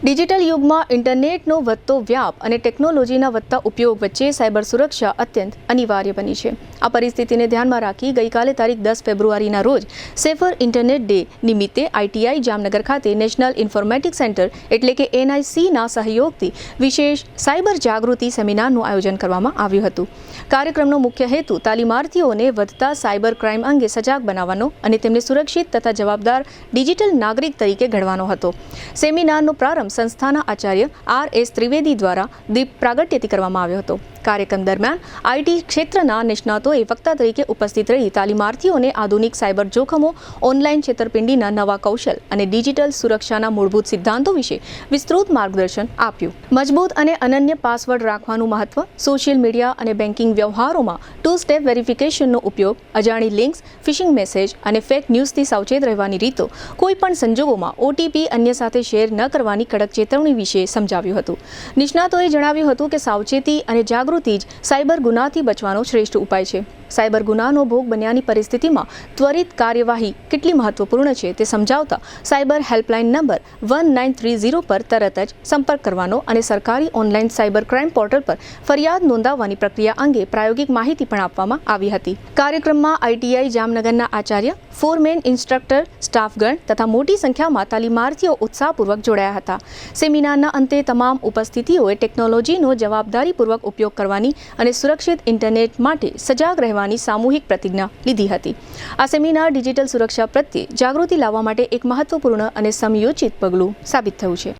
Digital યુગમાં ઇન્ટરનેટનો વધતો વ્યાપ અને ટેકનોલોજીના વધતા ઉપયોગ વચ્ચે સાયબર સુરક્ષા અત્યંત અનિવાર્ય બની છે। આ પરિસ્થિતિને ધ્યાનમાં રાખી ગઈકાલે તારીખ 10 ફેબ્રુઆરીના રોજ સેફર ઇન્ટરનેટ ડે નિમિત્તે આઈટીઆઈ જામનગર ખાતે નેશનલ ઇન્ફોર્મેટિક્સ સેન્ટર એટલે કે એનઆઈસીના સહયોગથી વિશેષ સાયબર જાગૃતિ સેમિનારનું આયોજન કરવામાં આવ્યું હતું। કાર્યક્રમનો મુખ્ય હેતુ તાલીમાર્થીઓને વધતા સાયબર ક્રાઇમ અંગે સજાગ બનાવવાનો અને તેમને સુરક્ષિત તથા જવાબદાર ડિજિટલ નાગરિક તરીકે ઘડવાનો હતો। સેમિનારનો પ્રારંભ સંસ્થાના આચાર્ય આર.એસ. ત્રિવેદી દ્વારા દીપ પ્રાગટ્યથી કરવામાં આવ્યો હતો। કાર્યક્રમ દરમિયાન આઈટી ક્ષેત્રના નિષ્ણાતોએ વક્તા તરીકે ઉપસ્થિત રહી તાલીમાર્થીઓને આધુનિક સાયબર જોખમો, ઓનલાઈન છેતરપિંડીના નવા કૌશલ અને ડિજિટલ સુરક્ષાના મૂળભૂત સિદ્ધાંતો વિશે વિસ્તૃત માર્ગદર્શન આપ્યું। મજબૂત અને અનન્ય પાસવર્ડ રાખવાનું મહત્વ, સોશિયલ મીડિયા અને બેન્કિંગ વ્યવહારોમાં 2 સ્ટેપ વેરિફિકેશનનો ઉપયોગ, અજાણી લિંક્સ, ફિશિંગ મેસેજ અને ફેક ન્યૂઝથી સાવચેત રહેવાની રીતો, કોઈપણ સંજોગોમાં ઓટીપી અન્ય સાથે શેર ન કરવાની કડક ચેતવણી વિશે સમજાવ્યું હતું। નિષ્ણાતોએ જણાવ્યું હતું કે સાવચેતી અને જાગૃતિ જ સાયબર ગુનાથી બચવાનો શ્રેષ્ઠ ઉપાય છે। સાયબર ગુનાનો ભોગ બન્યાની પરિસ્થિતિમાં ત્વરિત કાર્યવાહી કેટલી મહત્વપૂર્ણ છે તે સમજાવતા સાયબર હેલ્પલાઇન નંબર 1930 પર તરત જ સંપર્ક કરવાનો અને સરકારી ઓનલાઈન સાયબર ક્રાઇમ પોર્ટલ પર ફરિયાદ નોંધાવવાની પ્રક્રિયા અંગે પ્રાયોગિક માહિતી પણ આપવામાં આવી હતી। કાર્યક્રમમાં આઈટીઆઈ જામનગરના આચાર્ય, ફોરમેન ઇન્સ્ટ્રક્ટર, સ્ટાફગણ તથા મોટી સંખ્યામાં તાલીમાર્થીઓ ઉત્સાહપૂર્વક જોડાયા હતા। સેમિનારના અંતે તમામ ઉપસ્થિતિઓએ ટેકનોલોજીનો જવાબદારીપૂર્વક ઉપયોગ કરવાની અને સુરક્ષિત ઇન્ટરનેટ માટે સજાગ રહેવાની સામૂહિક પ્રતિજ્ઞા લીધી હતી। આ સેમિનાર ડિજિટલ સુરક્ષા પ્રત્યે જાગૃતિ લાવવા માટે એક મહત્વપૂર્ણ અને સમયોચિત પગલું સાબિત થયું છે।